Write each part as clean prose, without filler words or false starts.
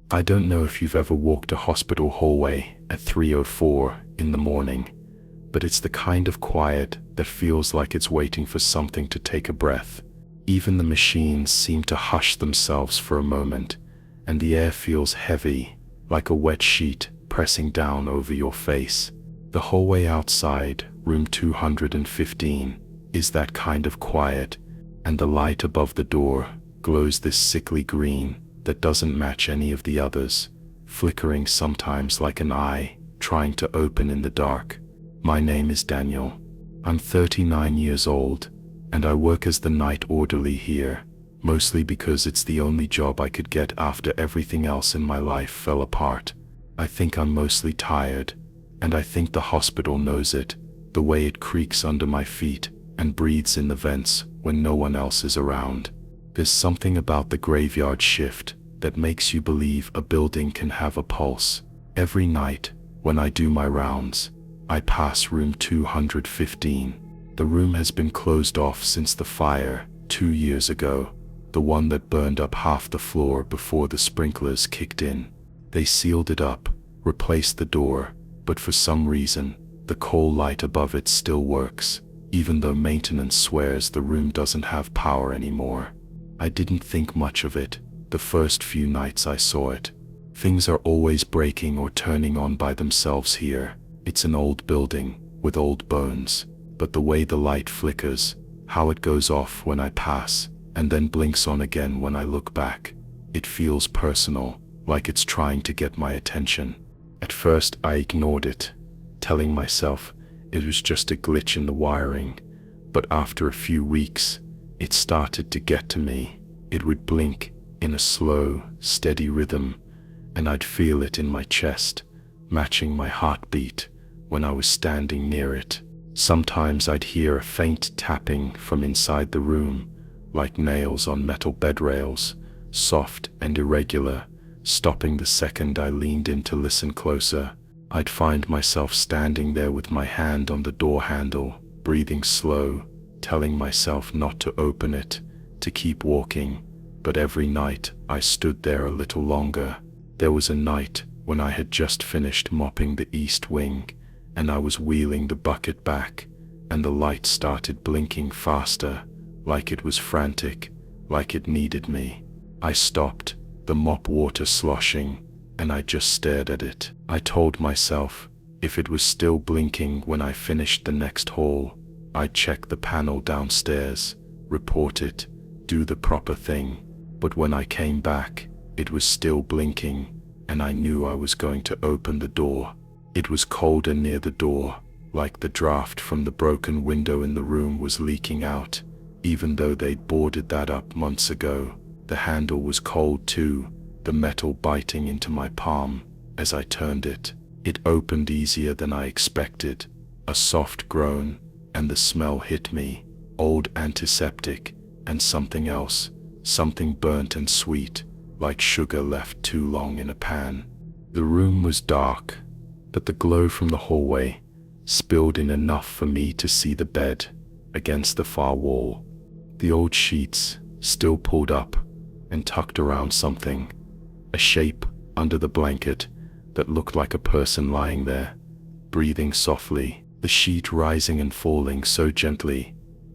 I don't know if you've ever walked a hospital hallway at 3:04 in the morning, but it's the kind of quiet that feels like it's waiting for something to take a breath. Even the machines seem to hush themselves for a moment, and the air feels heavy, like a wet sheet pressing down over your face. The hallway outside, room 215, is that kind of quiet, and the light above the door glows this sickly green that doesn't match any of the others, flickering sometimes like an eye trying to open in the dark. My name is Daniel. I'm 39 years old, and I work as the night orderly here, mostly because it's the only job I could get after everything else in my life fell apart. I think I'm mostly tired, and I think the hospital knows it, the way it creaks under my feet and breathes in the vents when no one else is around. There's something about the graveyard shift that makes you believe a building can have a pulse. Every night, when I do my rounds, I pass room 215. The room has been closed off since the fire 2 years ago, the one that burned up half the floor before the sprinklers kicked in. They sealed it up, replaced the door, but for some reason, the coal light above it still works, even though maintenance swears the room doesn't have power anymore. I didn't think much of it the first few nights I saw it. Things are always breaking or turning on by themselves here. It's an old building with old bones, but the way the light flickers, how it goes off when I pass, and then blinks on again when I look back, it feels personal, like it's trying to get my attention. At first I ignored it, telling myself it was just a glitch in the wiring, but after a few weeks, it started to get to me. It would blink in a slow, steady rhythm, and I'd feel it in my chest, matching my heartbeat when I was standing near it. Sometimes I'd hear a faint tapping from inside the room, like nails on metal bed rails, soft and irregular, stopping the second I leaned in to listen closer. I'd find myself standing there with my hand on the door handle, breathing slow, telling myself not to open it, to keep walking. But every night I stood there a little longer. There was a night when I had just finished mopping the east wing, and I was wheeling the bucket back, and the light started blinking faster, like it was frantic, like it needed me. I stopped, the mop water sloshing, and I just stared at it. I told myself, if it was still blinking when I finished the next hall, I'd check the panel downstairs, report it, do the proper thing. But when I came back, it was still blinking, and I knew I was going to open the door. It was colder near the door, like the draft from the broken window in the room was leaking out. Even though they'd boarded that up months ago, the handle was cold too, the metal biting into my palm as I turned it. It opened easier than I expected, a soft groan, and the smell hit me, old antiseptic, and something else, something burnt and sweet, like sugar left too long in a pan. The room was dark, but the glow from the hallway spilled in enough for me to see the bed against the far wall. The old sheets still pulled up and tucked around something, a shape under the blanket that looked like a person lying there, breathing softly, the sheet rising and falling so gently.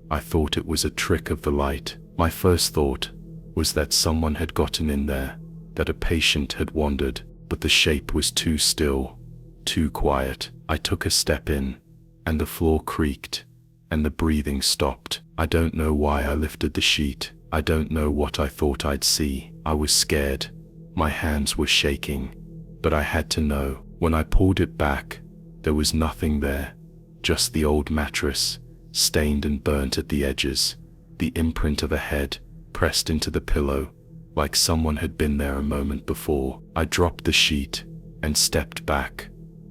I thought it was a trick of the light. My first thought was that someone had gotten in there, that a patient had wandered, but the shape was too still, too quiet. I took a step in, and the floor creaked, and the breathing stopped. I don't know why I lifted the sheet. I don't know what I thought I'd see. I was scared. My hands were shaking, but I had to know. When I pulled it back, there was nothing there, just the old mattress, stained and burnt at the edges, the imprint of a head pressed into the pillow, like someone had been there a moment before. I dropped the sheet and stepped back,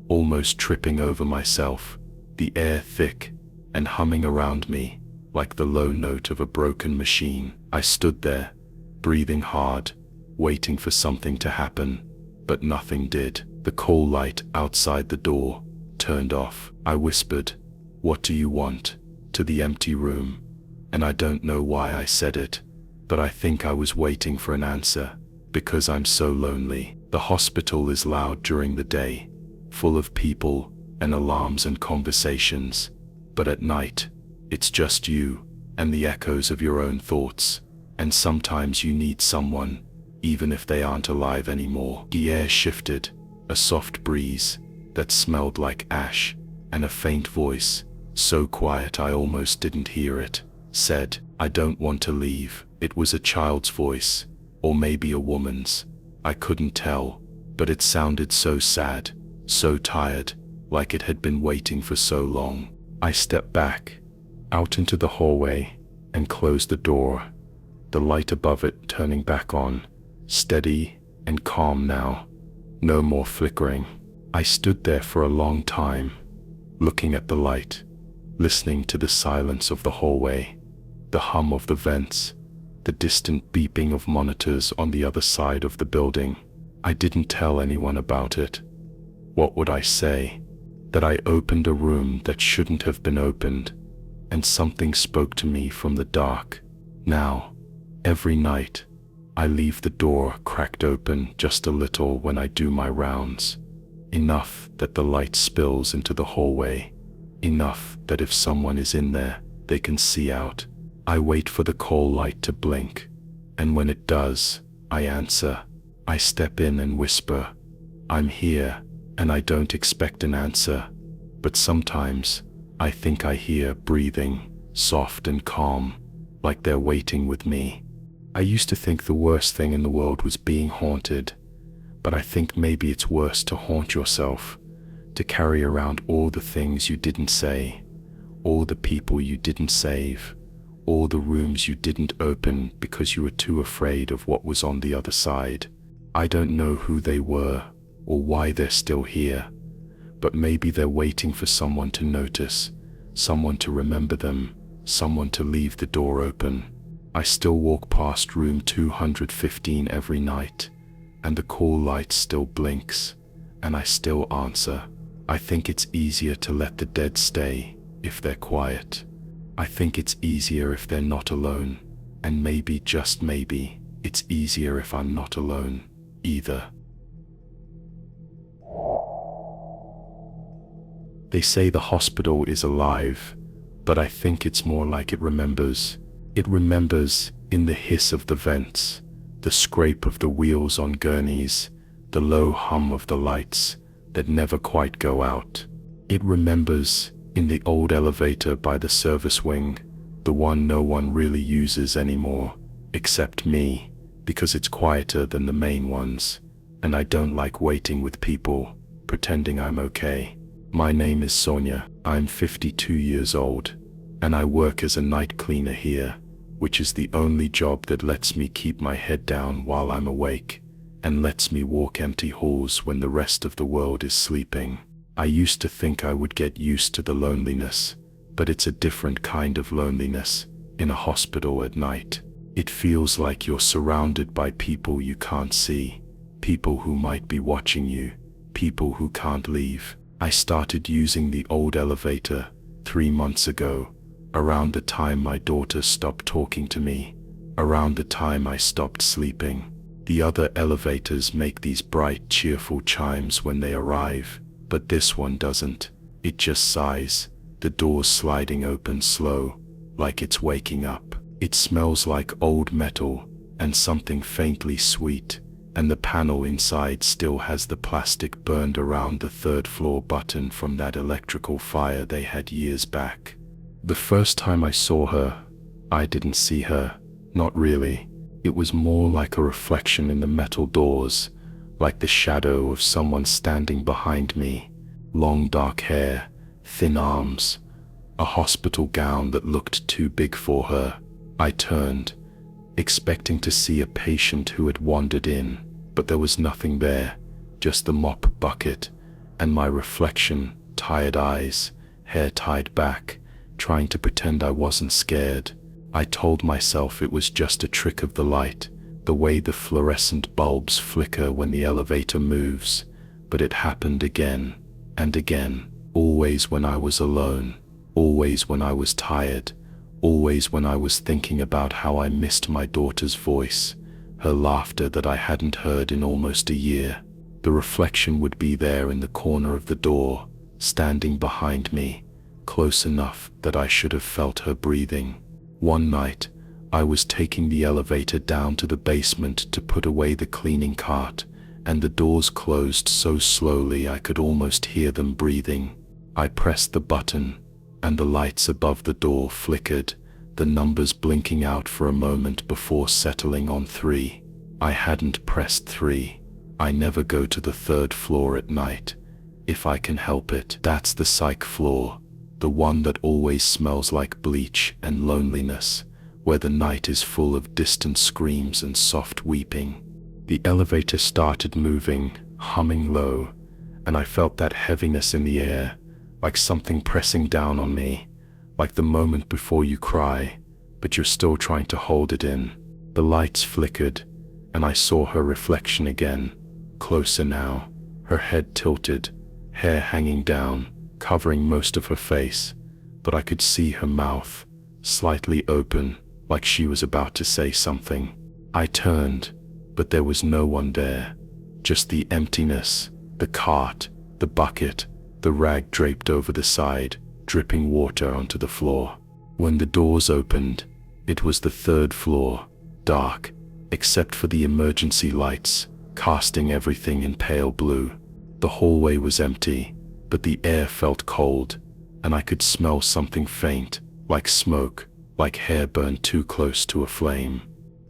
almost tripping over myself, the air thick and humming around me, like the low note of a broken machine. I stood there, breathing hard, waiting for something to happen, but nothing did. The coal light outside the door turned off. I whispered, "What do you want?" to the empty room, and I don't know why I said it, but I think I was waiting for an answer, because I'm so lonely. The hospital is loud during the day, full of people and alarms and conversations, but at night, it's just you and the echoes of your own thoughts, and sometimes you need someone, even if they aren't alive anymore. The air shifted, a soft breeze that smelled like ash, and a faint voice, so quiet I almost didn't hear it, said, "I don't want to leave." It was a child's voice, or maybe a woman's. I couldn't tell, but it sounded so sad, so tired, like it had been waiting for so long. I stepped back, out into the hallway, and closed the door, the light above it turning back on, steady and calm now, no more flickering. I stood there for a long time, looking at the light, listening to the silence of the hallway, the hum of the vents, the distant beeping of monitors on the other side of the building. I didn't tell anyone about it. What would I say? That I opened a room that shouldn't have been opened, and something spoke to me from the dark. Now, every night, I leave the door cracked open just a little when I do my rounds, enough that the light spills into the hallway, enough that if someone is in there, they can see out. I wait for the call light to blink, and when it does, I answer. I step in and whisper, "I'm here," and I don't expect an answer, but sometimes I think I hear breathing, soft and calm, like they're waiting with me. I used to think the worst thing in the world was being haunted, but I think maybe it's worse to haunt yourself, to carry around all the things you didn't say, all the people you didn't save, all the rooms you didn't open because you were too afraid of what was on the other side. I don't know who they were or why they're still here, but maybe they're waiting for someone to notice, someone to remember them, someone to leave the door open. I still walk past room 215 every night, and the call light still blinks, and I still answer. I think it's easier to let the dead stay if they're quiet. I think it's easier if they're not alone, and maybe, just maybe, it's easier if I'm not alone either. They say the hospital is alive, but I think it's more like it remembers. It remembers in the hiss of the vents, the scrape of the wheels on gurneys, the low hum of the lights that never quite go out. It remembers in the old elevator by the service wing, the one no one really uses anymore, except me, because it's quieter than the main ones, and I don't like waiting with people, pretending I'm okay. My name is Sonia. I'm 52 years old, and I work as a night cleaner here, which is the only job that lets me keep my head down while I'm awake, and lets me walk empty halls when the rest of the world is sleeping. I used to think I would get used to the loneliness, but it's a different kind of loneliness in a hospital at night. It feels like you're surrounded by people you can't see, people who might be watching you, people who can't leave. I started using the old elevator 3 months ago, around the time my daughter stopped talking to me, around the time I stopped sleeping. The other elevators make these bright, cheerful chimes when they arrive, but this one doesn't. It just sighs, the doors sliding open slow, like it's waking up. It smells like old metal and something faintly sweet, and the panel inside still has the plastic burned around the 3rd floor button from that electrical fire they had years back. The first time I saw her, I didn't see her, not really. It was more like a reflection in the metal doors, like the shadow of someone standing behind me. Long dark hair, thin arms, a hospital gown that looked too big for her. I turned, expecting to see a patient who had wandered in, but there was nothing there, just the mop bucket, and my reflection, tired eyes, hair tied back, trying to pretend I wasn't scared. I told myself it was just a trick of the light, the way the fluorescent bulbs flicker when the elevator moves, but it happened again and again, always when I was alone, always when I was tired, always when I was thinking about how I missed my daughter's voice, her laughter that I hadn't heard in almost a year. The reflection would be there in the corner of the door, standing behind me, close enough that I should have felt her breathing. One night, I was taking the elevator down to the basement to put away the cleaning cart, and the doors closed so slowly I could almost hear them breathing. I pressed the button, and the lights above the door flickered, the numbers blinking out for a moment before settling on 3. I hadn't pressed 3. I never go to the 3rd floor at night. If I can help it. That's the psych floor, the one that always smells like bleach and loneliness, where the night is full of distant screams and soft weeping. The elevator started moving, humming low, and I felt that heaviness in the air, like something pressing down on me, like the moment before you cry, but you're still trying to hold it in. The lights flickered, and I saw her reflection again, closer now, her head tilted, hair hanging down, covering most of her face, but I could see her mouth, slightly open, like she was about to say something. I turned, but there was no one there, just the emptiness, the cart, the bucket, the rag draped over the side, dripping water onto the floor. When the doors opened, it was the 3rd floor, dark, except for the emergency lights, casting everything in pale blue. The hallway was empty, but the air felt cold, and I could smell something faint, like smoke, like hair burned too close to a flame.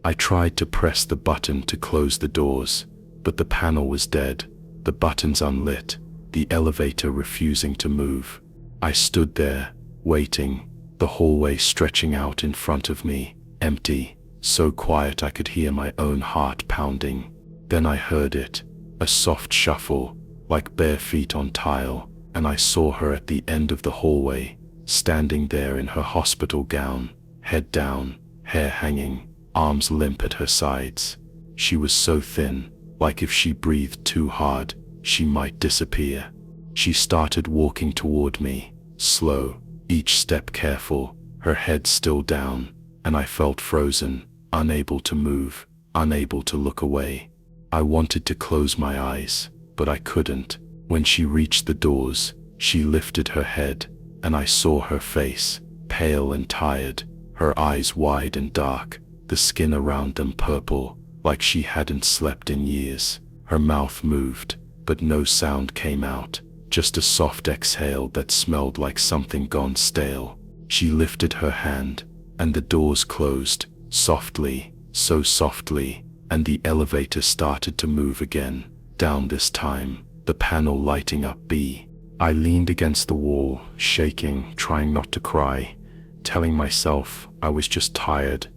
I tried to press the button to close the doors, but the panel was dead, the buttons unlit, the elevator refusing to move. I stood there, waiting, the hallway stretching out in front of me, empty, so quiet I could hear my own heart pounding. Then I heard it, a soft shuffle, like bare feet on tile, and I saw her at the end of the hallway, standing there in her hospital gown, head down, hair hanging, arms limp at her sides. She was so thin, like if she breathed too hard, she might disappear. She started walking toward me, slow, each step careful, her head still down, and I felt frozen, unable to move, unable to look away. I wanted to close my eyes, but I couldn't. When she reached the doors, she lifted her head, and I saw her face, pale and tired, her eyes wide and dark, the skin around them purple, like she hadn't slept in years. Her mouth moved, but no sound came out, just a soft exhale that smelled like something gone stale. She lifted her hand, and the doors closed, softly, so softly, and the elevator started to move again, down this time, the panel lighting up B. I leaned against the wall, shaking, trying not to cry, telling myself I was just tired,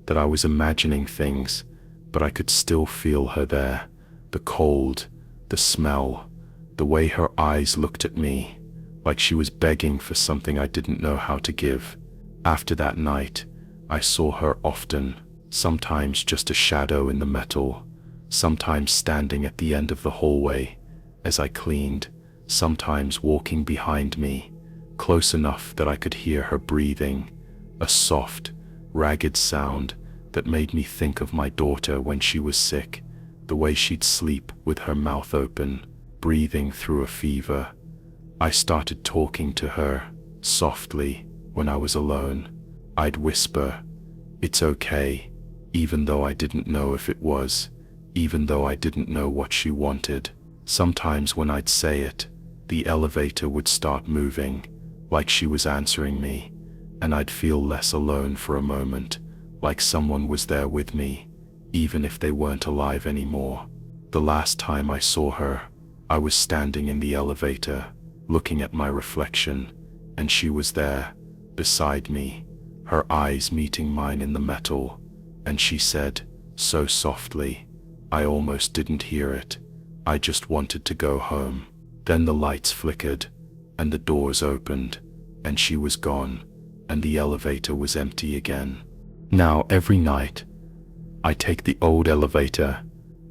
that I was imagining things, but I could still feel her there, the cold, the smell, the way her eyes looked at me, like she was begging for something I didn't know how to give. After that night, I saw her often, sometimes just a shadow in the metal, sometimes standing at the end of the hallway as I cleaned, sometimes walking behind me, close enough that I could hear her breathing, a soft, ragged sound that made me think of my daughter when she was sick, the way she'd sleep with her mouth open, breathing through a fever. I started talking to her, softly, when I was alone. I'd whisper, "It's okay," even though I didn't know if it was, even though I didn't know what she wanted. Sometimes when I'd say it, the elevator would start moving, like she was answering me, and I'd feel less alone for a moment, like someone was there with me, even if they weren't alive anymore. The last time I saw her, I was standing in the elevator, looking at my reflection, and she was there, beside me, her eyes meeting mine in the metal, and she said, so softly, I almost didn't hear it, I just wanted to go home. Then the lights flickered, and the doors opened, and she was gone, and the elevator was empty again. Now every night, I take the old elevator,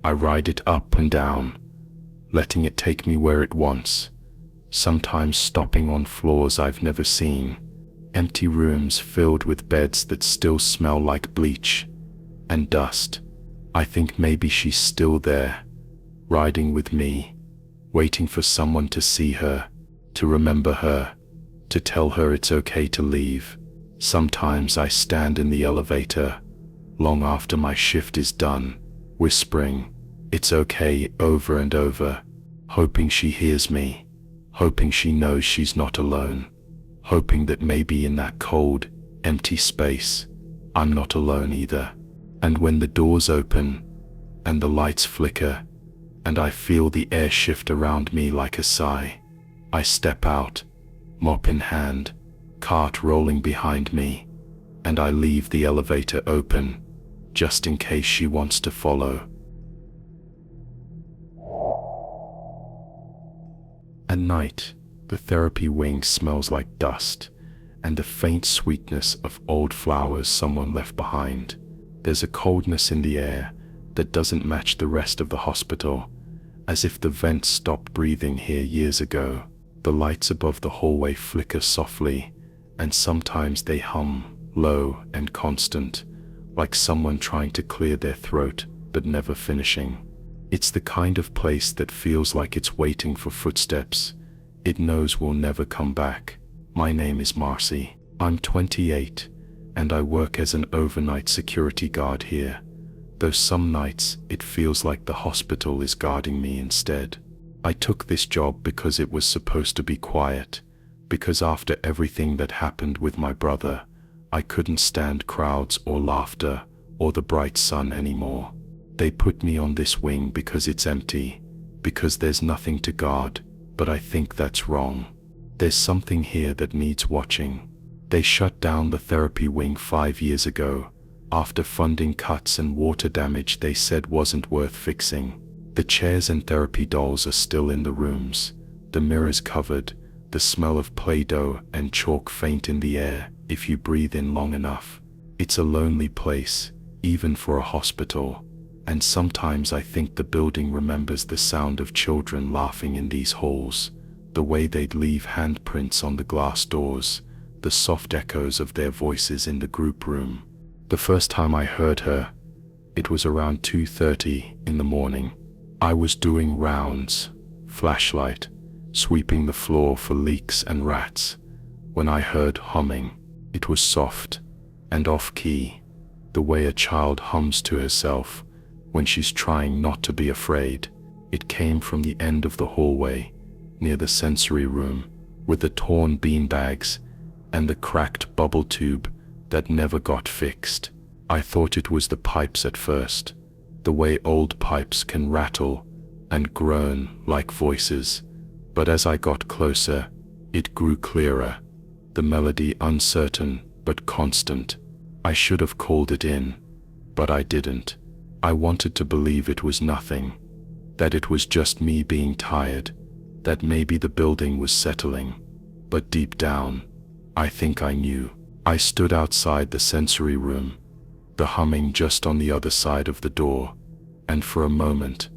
I ride it up and down, letting it take me where it wants, sometimes stopping on floors I've never seen, empty rooms filled with beds that still smell like bleach and dust. I think maybe she's still there, riding with me, waiting for someone to see her, to remember her, to tell her it's okay to leave. Sometimes I stand in the elevator, long after my shift is done, whispering, "It's okay," over and over, hoping she hears me, hoping she knows she's not alone, hoping that maybe in that cold, empty space, I'm not alone either. And when the doors open, and the lights flicker, and I feel the air shift around me like a sigh, I step out, mop in hand, cart rolling behind me, and I leave the elevator open, just in case she wants to follow. At night, the therapy wing smells like dust, and the faint sweetness of old flowers someone left behind. There's a coldness in the air that doesn't match the rest of the hospital, as if the vents stopped breathing here years ago. The lights above the hallway flicker softly, and sometimes they hum, low and constant, like someone trying to clear their throat but never finishing. It's the kind of place that feels like it's waiting for footsteps it knows will never come back. My name is Marcy. I'm 28, and I work as an overnight security guard here, though some nights it feels like the hospital is guarding me instead. I took this job because it was supposed to be quiet, because after everything that happened with my brother, I couldn't stand crowds or laughter or the bright sun anymore. They put me on this wing because it's empty, because there's nothing to guard, but I think that's wrong. There's something here that needs watching. They shut down the therapy wing 5 years ago, after funding cuts and water damage they said wasn't worth fixing. The chairs and therapy dolls are still in the rooms, the mirrors covered, the smell of Play-Doh and chalk faint in the air if you breathe in long enough. It's a lonely place, even for a hospital, and sometimes I think the building remembers the sound of children laughing in these halls, the way they'd leave handprints on the glass doors, the soft echoes of their voices in the group room. The first time I heard her, it was around 2:30 in the morning. I was doing rounds, flashlight, sweeping the floor for leaks and rats, when I heard humming. It was soft and off-key, the way a child hums to herself when she's trying not to be afraid. It came from the end of the hallway, near the sensory room, with the torn beanbags and the cracked bubble tube that never got fixed. I thought it was the pipes at first, the way old pipes can rattle and groan like voices, but as I got closer, it grew clearer, the melody uncertain but constant. I should have called it in, but I didn't. I wanted to believe it was nothing, that it was just me being tired, that maybe the building was settling, but deep down, I think I knew. I stood outside the sensory room, the humming just on the other side of the door, and for a moment,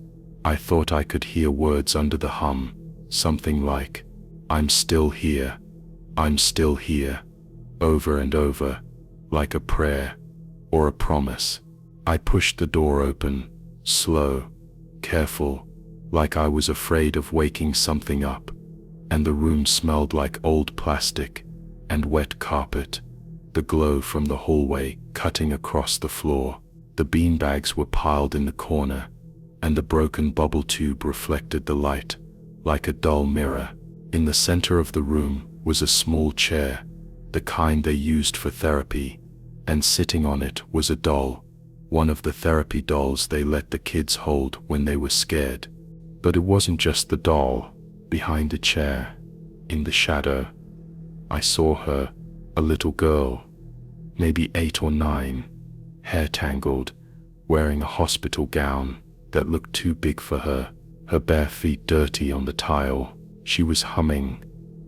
I thought I could hear words under the hum, something like, "I'm still here, I'm still here," over and over, like a prayer or a promise. I pushed the door open, slow, careful, like I was afraid of waking something up, and the room smelled like old plastic and wet carpet, the glow from the hallway cutting across the floor. The beanbags were piled in the corner, and the broken bubble tube reflected the light, like a dull mirror. In the center of the room was a small chair, the kind they used for therapy, and sitting on it was a doll, one of the therapy dolls they let the kids hold when they were scared. But it wasn't just the doll. Behind the chair, in the shadow, I saw her, a little girl, maybe 8 or 9, hair tangled, wearing a hospital gown that looked too big for her, her bare feet dirty on the tile. She was humming,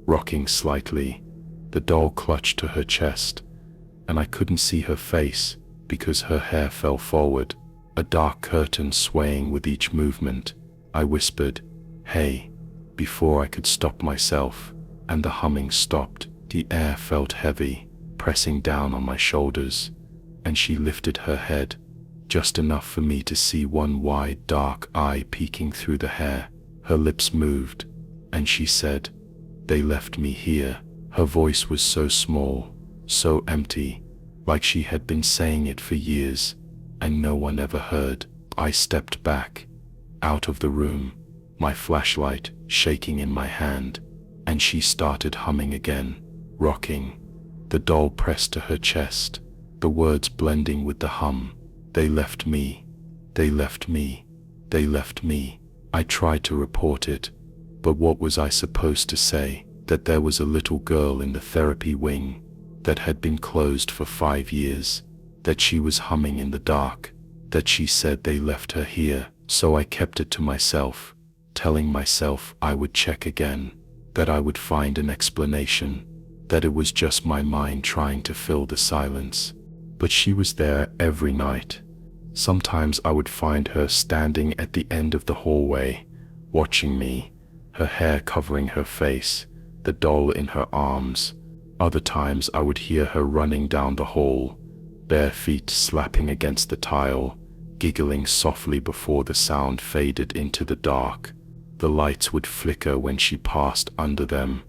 rocking slightly. The doll clutched to her chest, and I couldn't see her face because her hair fell forward, a dark curtain swaying with each movement. I whispered, "Hey," before I could stop myself, and the humming stopped. The air felt heavy, pressing down on my shoulders, and she lifted her head, just enough for me to see one wide dark eye peeking through the hair. Her lips moved, and she said, "They left me here." Her voice was so small, so empty, like she had been saying it for years, and no one ever heard. I stepped back, out of the room, my flashlight shaking in my hand, and she started humming again, rocking. The doll pressed to her chest, the words blending with the hum. "They left me, they left me, they left me." I tried to report it, but what was I supposed to say? That there was a little girl in the therapy wing that had been closed for 5 years, that she was humming in the dark, that she said they left her here. So I kept it to myself, telling myself I would check again, that I would find an explanation, that it was just my mind trying to fill the silence. But she was there every night. Sometimes I would find her standing at the end of the hallway, watching me, her hair covering her face, the doll in her arms. Other times I would hear her running down the hall, bare feet slapping against the tile, giggling softly before the sound faded into the dark. The lights would flicker when she passed under them,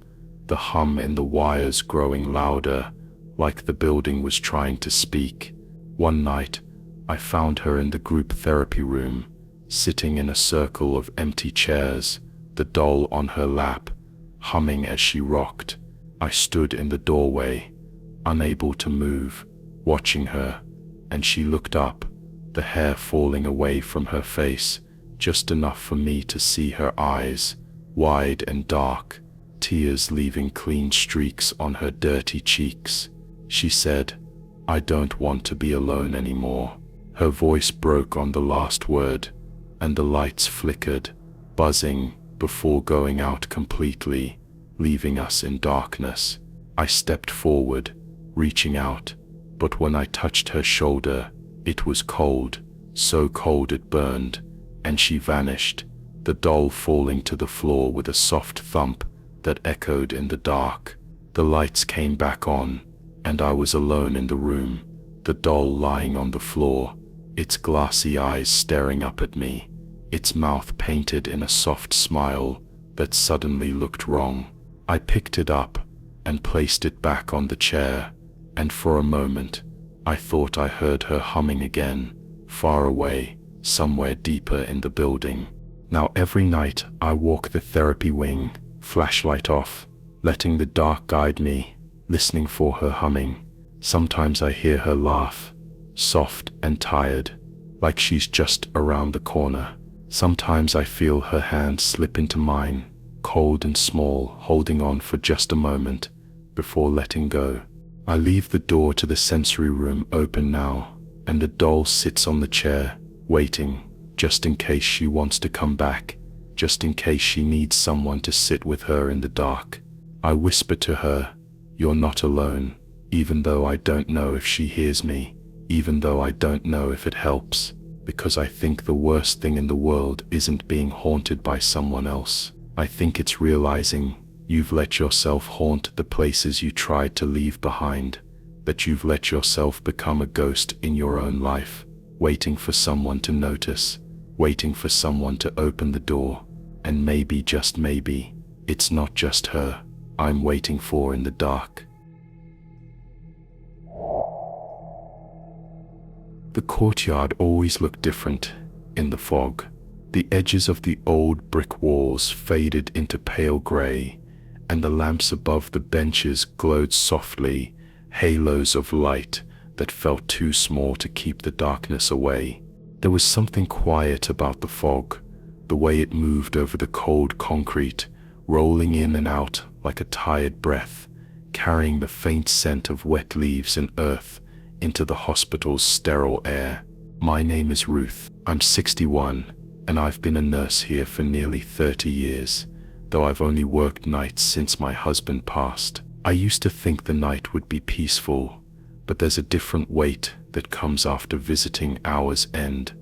the hum in the wires growing louder, like the building was trying to speak. One night, I found her in the group therapy room, sitting in a circle of empty chairs, the doll on her lap, humming as she rocked. I stood in the doorway, unable to move, watching her, and she looked up, the hair falling away from her face, just enough for me to see her eyes, wide and dark, tears leaving clean streaks on her dirty cheeks. She said, "I don't want to be alone anymore." Her voice broke on the last word, and the lights flickered, buzzing, before going out completely, leaving us in darkness. I stepped forward, reaching out, but when I touched her shoulder, it was cold, so cold it burned, and she vanished, the doll falling to the floor with a soft thump that echoed in the dark. The lights came back on, and I was alone in the room, the doll lying on the floor, its glassy eyes staring up at me, its mouth painted in a soft smile that suddenly looked wrong. I picked it up and placed it back on the chair, and for a moment, I thought I heard her humming again, far away, somewhere deeper in the building. Now every night I walk the therapy wing, flashlight off, letting the dark guide me, listening for her humming. Sometimes I hear her laugh, soft and tired, like she's just around the corner. Sometimes I feel her hand slip into mine, cold and small, holding on for just a moment, before letting go. I leave the door to the sensory room open now, and the doll sits on the chair, waiting, just in case she wants to come back, just in case she needs someone to sit with her in the dark. I whisper to her, "You're not alone," even though I don't know if she hears me, even though I don't know if it helps, because I think the worst thing in the world isn't being haunted by someone else. I think it's realizing you've let yourself haunt the places you tried to leave behind, that you've let yourself become a ghost in your own life, waiting for someone to notice, waiting for someone to open the door, and maybe, just maybe, it's not just her I'm waiting for in the dark. The courtyard always looked different in the fog. The edges of the old brick walls faded into pale gray, and the lamps above the benches glowed softly, halos of light that felt too small to keep the darkness away. There was something quiet about the fog, the way it moved over the cold concrete, rolling in and out like a tired breath, carrying the faint scent of wet leaves and earth into the hospital's sterile air. My name is Ruth. I'm 61, and I've been a nurse here for nearly 30 years, though I've only worked nights since my husband passed. I used to think the night would be peaceful, but there's a different weight that comes after visiting hours end,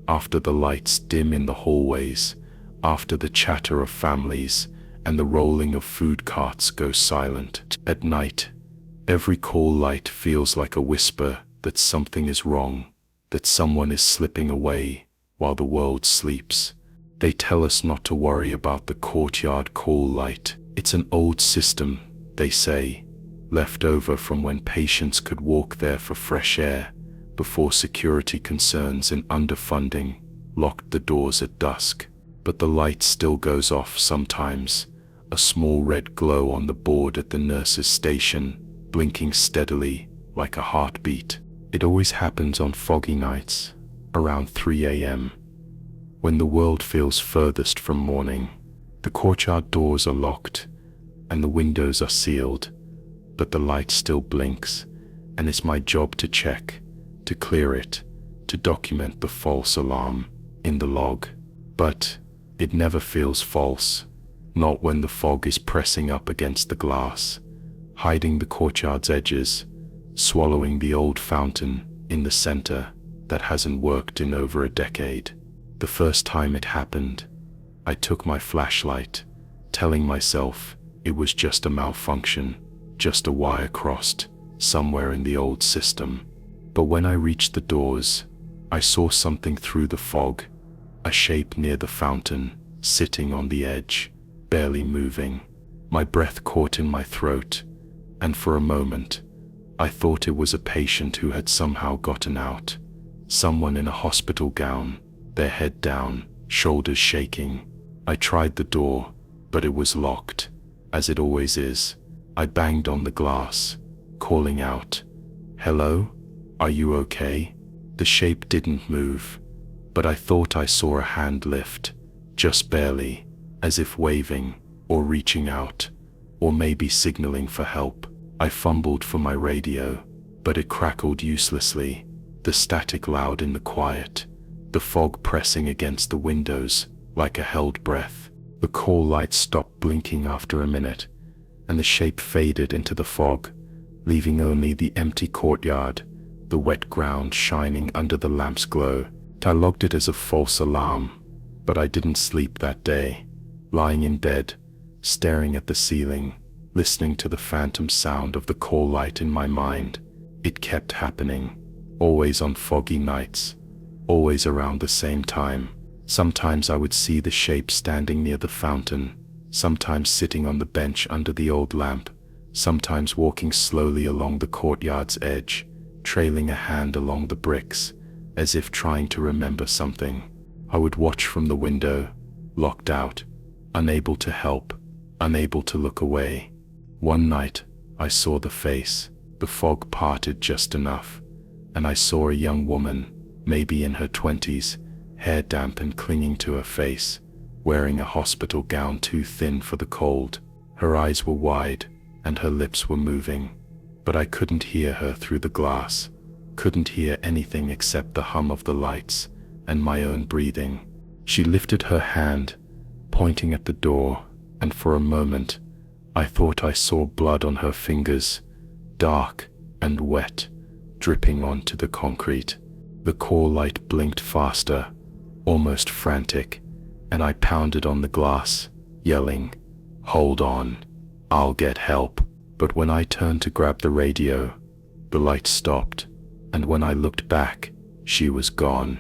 after the lights dim in the hallways, after the chatter of families and the rolling of food carts go silent. At night, every call light feels like a whisper that something is wrong, that someone is slipping away while the world sleeps. They tell us not to worry about the courtyard call light. It's an old system, they say, left over from when patients could walk there for fresh air before security concerns and underfunding locked the doors at dusk. But the light still goes off sometimes, a small red glow on the board at the nurse's station, blinking steadily like a heartbeat. It always happens on foggy nights, around 3 a.m., when the world feels furthest from morning. The courtyard doors are locked and the windows are sealed, but the light still blinks, and it's my job to check, to clear it, to document the false alarm in the log. But it never feels false, not when the fog is pressing up against the glass, hiding the courtyard's edges, swallowing the old fountain in the center that hasn't worked in over a decade. The first time it happened, I took my flashlight, telling myself it was just a malfunction, just a wire crossed somewhere in the old system. But when I reached the doors, I saw something through the fog, a shape near the fountain, sitting on the edge, barely moving. My breath caught in my throat, and for a moment, I thought it was a patient who had somehow gotten out. Someone in a hospital gown, their head down, shoulders shaking. I tried the door, but it was locked, as it always is. I banged on the glass, calling out, "Hello? Are you okay?" The shape didn't move, but I thought I saw a hand lift, just barely, as if waving, or reaching out, or maybe signaling for help. I fumbled for my radio, but it crackled uselessly, the static loud in the quiet, the fog pressing against the windows like a held breath. The call light stopped blinking after a minute, and the shape faded into the fog, leaving only the empty courtyard, the wet ground shining under the lamp's glow. I logged it as a false alarm, but I didn't sleep that day. Lying in bed, staring at the ceiling, listening to the phantom sound of the call light in my mind. It kept happening, always on foggy nights, always around the same time. Sometimes I would see the shape standing near the fountain, sometimes sitting on the bench under the old lamp, sometimes walking slowly along the courtyard's edge, trailing a hand along the bricks, as if trying to remember something. I would watch from the window, locked out, unable to help, unable to look away. One night, I saw the face. The fog parted just enough, and I saw a young woman, maybe in her 20s, hair damp and clinging to her face, wearing a hospital gown too thin for the cold. Her eyes were wide, and her lips were moving, but I couldn't hear her through the glass, couldn't hear anything except the hum of the lights and my own breathing. She lifted her hand, pointing at the door, and for a moment, I thought I saw blood on her fingers, dark and wet, dripping onto the concrete. The call light blinked faster, almost frantic, and I pounded on the glass, yelling, "Hold on, I'll get help." But when I turned to grab the radio, the light stopped, and when I looked back, she was gone,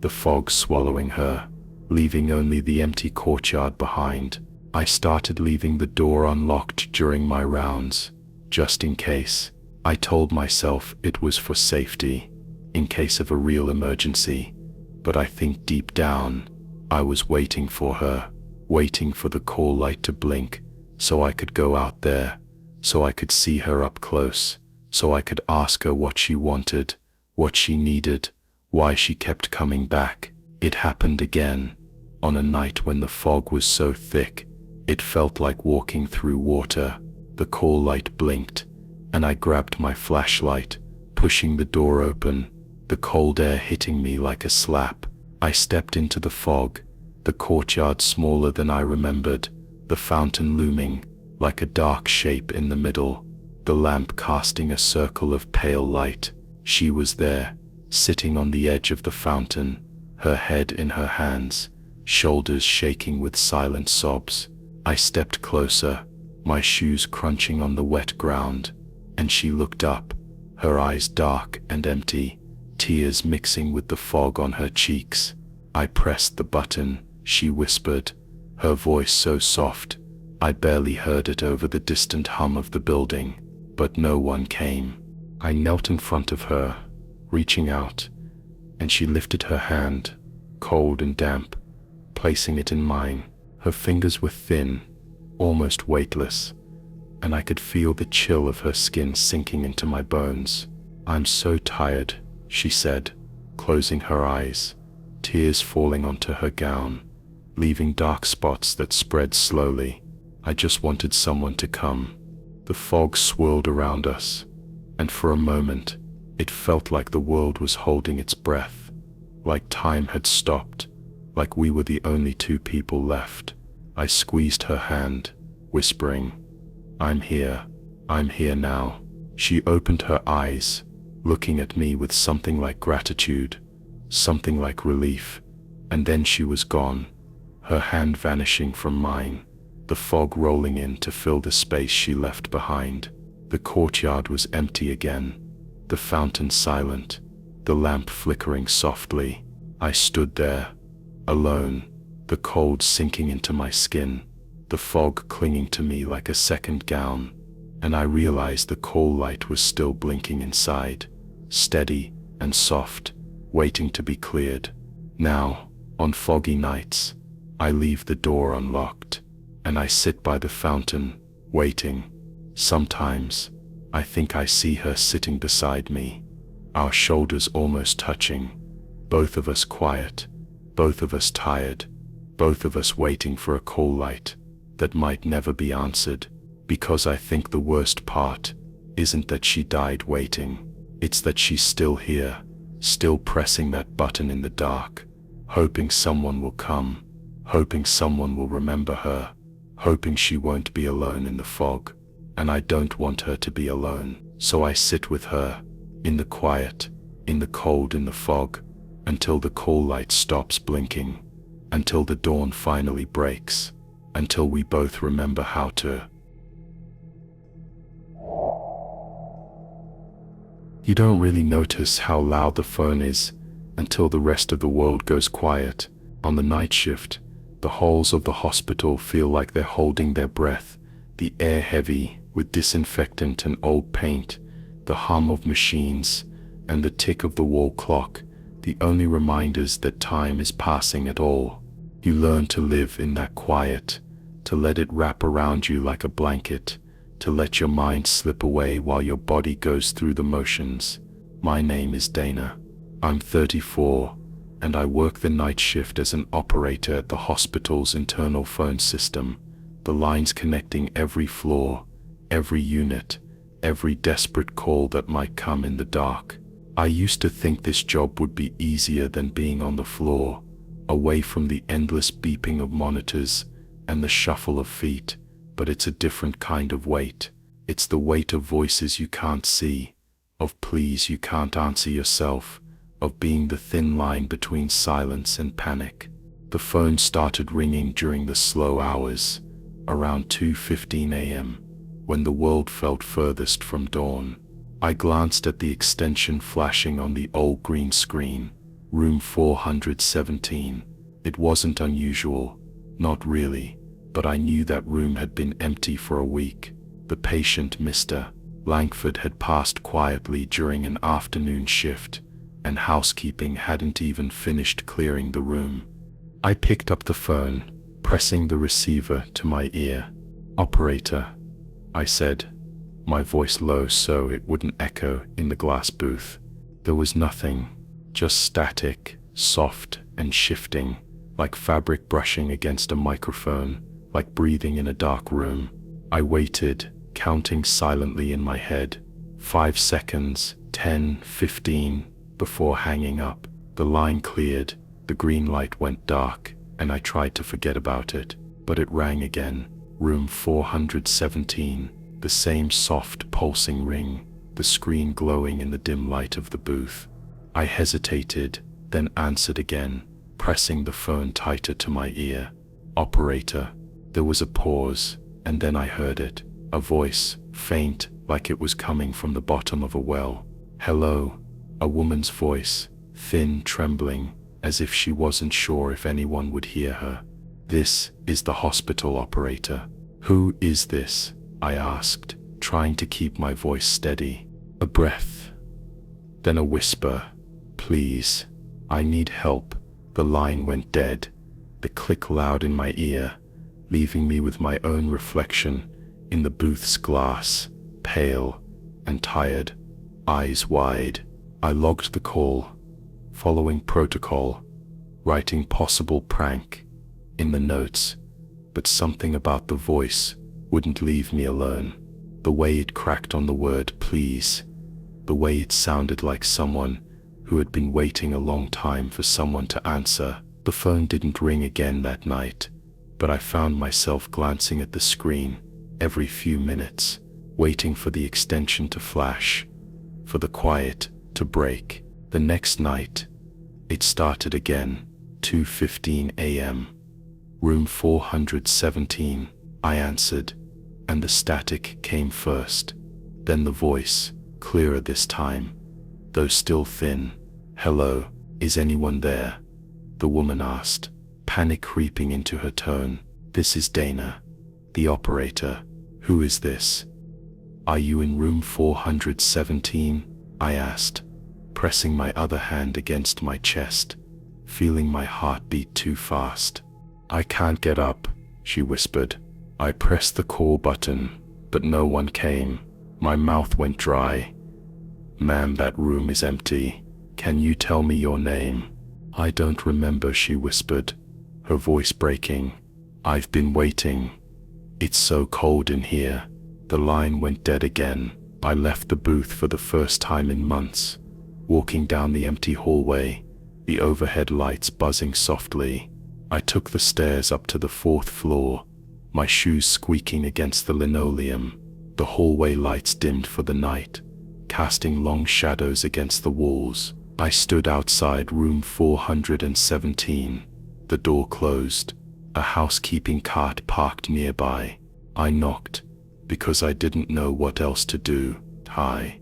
the fog swallowing her, leaving only the empty courtyard behind. I started leaving the door unlocked during my rounds, just in case. I told myself it was for safety, in case of a real emergency, but I think deep down, I was waiting for her, waiting for the call light to blink, so I could go out there, so I could see her up close, so I could ask her what she wanted, what she needed, why she kept coming back. It happened again, on a night when the fog was so thick, it felt like walking through water. The call light blinked, and I grabbed my flashlight, pushing the door open, the cold air hitting me like a slap. I stepped into the fog, the courtyard smaller than I remembered, the fountain looming like a dark shape in the middle, the lamp casting a circle of pale light. She was there, sitting on the edge of the fountain, her head in her hands, shoulders shaking with silent sobs. I stepped closer, my shoes crunching on the wet ground, and she looked up, her eyes dark and empty, tears mixing with the fog on her cheeks. I pressed the button, she whispered, her voice so soft, I barely heard it over the distant hum of the building, but no one came. I knelt in front of her, reaching out, and she lifted her hand, cold and damp, placing it in mine. Her fingers were thin, almost weightless, and I could feel the chill of her skin sinking into my bones. "I'm so tired," she said, closing her eyes, tears falling onto her gown, leaving dark spots that spread slowly. I just wanted someone to come. The fog swirled around us, and for a moment, it felt like the world was holding its breath, like time had stopped, like we were the only two people left. I squeezed her hand, whispering, I'm here now." She opened her eyes, looking at me with something like gratitude, something like relief, and then she was gone, her hand vanishing from mine, the fog rolling in to fill the space she left behind. The courtyard was empty again, the fountain silent, the lamp flickering softly. I stood there, alone, the cold sinking into my skin, the fog clinging to me like a second gown, and I realized the coal light was still blinking inside, steady and soft, waiting to be cleared. Now, on foggy nights, I leave the door unlocked, and I sit by the fountain, waiting. Sometimes, I think I see her sitting beside me, our shoulders almost touching, both of us quiet, both of us tired, both of us waiting for a call light that might never be answered, because I think the worst part isn't that she died waiting, it's that she's still here, still pressing that button in the dark, hoping someone will come, hoping someone will remember her, hoping she won't be alone in the fog. And I don't want her to be alone, so I sit with her, in the quiet, in the cold, in the fog, until the call light stops blinking, until the dawn finally breaks, until we both remember how to. You don't really notice how loud the phone is until the rest of the world goes quiet. On the night shift, the halls of the hospital feel like they're holding their breath, the air heavy with disinfectant and old paint, the hum of machines, and the tick of the wall clock, the only reminders that time is passing at all. You learn to live in that quiet, to let it wrap around you like a blanket, to let your mind slip away while your body goes through the motions. My name is Dana. I'm 34, and I work the night shift as an operator at the hospital's internal phone system, the lines connecting every floor, every unit, every desperate call that might come in the dark. I used to think this job would be easier than being on the floor, away from the endless beeping of monitors and the shuffle of feet, but it's a different kind of weight. It's the weight of voices you can't see, of pleas you can't answer yourself, of being the thin line between silence and panic. The phone started ringing during the slow hours, around 2:15 a.m., when the world felt furthest from dawn. I glanced at the extension flashing on the old green screen, room 417. It wasn't unusual, not really, but I knew that room had been empty for a week. The patient, Mr. Langford, had passed quietly during an afternoon shift, and housekeeping hadn't even finished clearing the room. I picked up the phone, pressing the receiver to my ear. "Operator," I said, my voice low so it wouldn't echo in the glass booth. There was nothing, just static, soft and shifting, like fabric brushing against a microphone, like breathing in a dark room. I waited, counting silently in my head. 5 seconds, 10, 15, before hanging up. The line cleared, the green light went dark, and I tried to forget about it, but it rang again. Room 417, the same soft pulsing ring, the screen glowing in the dim light of the booth. I hesitated, then answered again, pressing the phone tighter to my ear. "Operator." There was a pause, and then I heard it, a voice, faint, like it was coming from the bottom of a well. "Hello, A woman's voice, thin, trembling, as if she wasn't sure if anyone would hear her. "This is the hospital operator." "Who is this?" I asked, trying to keep my voice steady. A breath, then a whisper. "Please, I need help." The line went dead, the click loud in my ear, leaving me with my own reflection in the booth's glass, pale and tired, eyes wide. I logged the call, following protocol, writing possible prank in the notes, but something about the voice wouldn't leave me alone. The way it cracked on the word "please," the way it sounded like someone who had been waiting a long time for someone to answer. The phone didn't ring again that night, but I found myself glancing at the screen every few minutes, waiting for the extension to flash, for the quiet to break. The next night, it started again, 2:15 a.m. "Room 417, I answered, and the static came first, then the voice, clearer this time, though still thin. "Hello, is anyone there?" the woman asked, panic creeping into her tone. "This is Dana, the operator. Who is this?" "Are you in room 417? I asked, pressing my other hand against my chest, feeling my heart beat too fast. "I can't get up," she whispered. I pressed the call button, but no one came. My mouth went dry. "Ma'am, that room is empty. Can you tell me your name?" "I don't remember," she whispered, her voice breaking. "I've been waiting. It's so cold in here." The line went dead again. I left the booth for the first time in months, walking down the empty hallway, the overhead lights buzzing softly. I took the stairs up to the 4th floor, my shoes squeaking against the linoleum. The hallway lights dimmed for the night, casting long shadows against the walls. I stood outside room 417, the door closed, a housekeeping cart parked nearby. I knocked, because I didn't know what else to do. "Hi."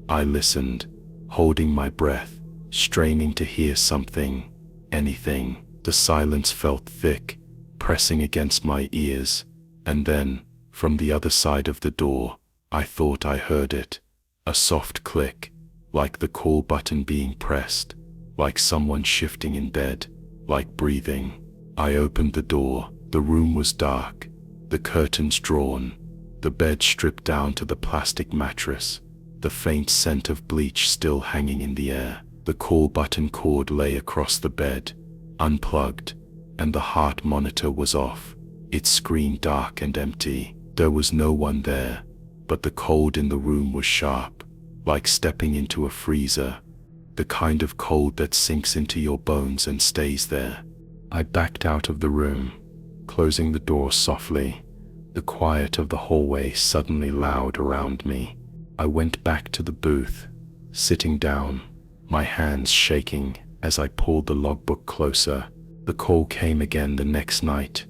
I listened, holding my breath, straining to hear something, anything. The silence felt thick, pressing against my ears, and then, from the other side of the door, I thought I heard it. A soft click, like the call button being pressed, like someone shifting in bed, like breathing. I opened the door. The room was dark, the curtains drawn, the bed stripped down to the plastic mattress, the faint scent of bleach still hanging in the air. The call button cord lay across the bed, unplugged, and the heart monitor was off, its screen dark and empty. There was no one there, but the cold in the room was sharp, like stepping into a freezer, the kind of cold that sinks into your bones and stays there. I backed out of the room, closing the door softly, the quiet of the hallway suddenly loud around me. I went back to the booth, sitting down, my hands shaking as I pulled the logbook closer. The call came again the next night,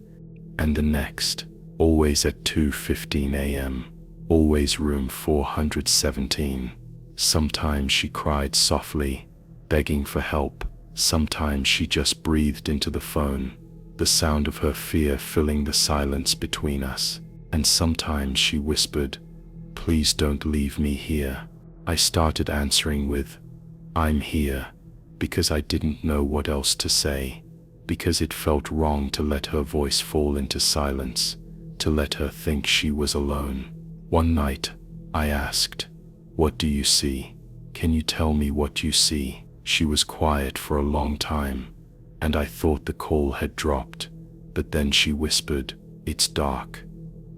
and the next, always at 2:15 a.m., always room 417. Sometimes she cried softly, begging for help. Sometimes she just breathed into the phone, the sound of her fear filling the silence between us. And sometimes she whispered, "Please don't leave me here." I started answering with, "I'm here," because I didn't know what else to say, because it felt wrong to let her voice fall into silence, to let her think she was alone. One night, I asked, "What do you see? Can you tell me what you see?" She was quiet for a long time, and I thought the call had dropped, but then she whispered, "It's dark.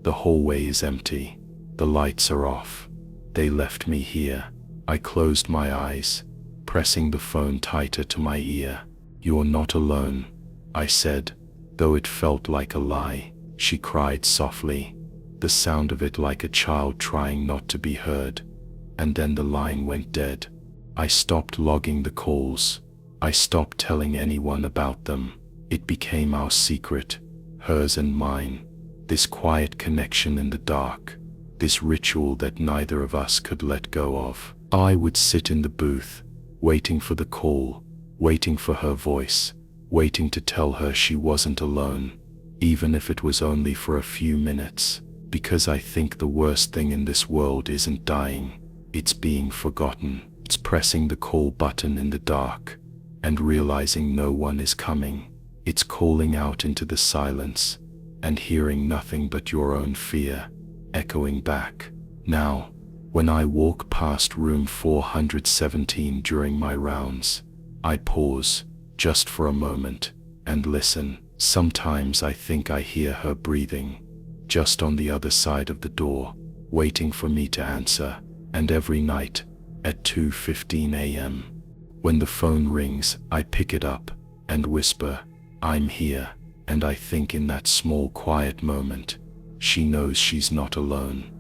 The hallway is empty. The lights are off. They left me here." I closed my eyes, pressing the phone tighter to my ear. "You're not alone," I said, though it felt like a lie. She cried softly, the sound of it like a child trying not to be heard. And then the line went dead. I stopped logging the calls. I stopped telling anyone about them. It became our secret, hers and mine. This quiet connection in the dark, this ritual that neither of us could let go of. I would sit in the booth, waiting for the call, waiting for her voice, waiting to tell her she wasn't alone, even if it was only for a few minutes. Because I think the worst thing in this world isn't dying, it's being forgotten. It's pressing the call button in the dark and realizing no one is coming. It's calling out into the silence and hearing nothing but your own fear echoing back. Now, when I walk past room 417 during my rounds, I pause just for a moment and listen. Sometimes I think I hear her breathing just on the other side of the door, waiting for me to answer. And every night at 2:15 a.m., when the phone rings, I pick it up and whisper, "I'm here." And I think in that small quiet moment, she knows she's not alone.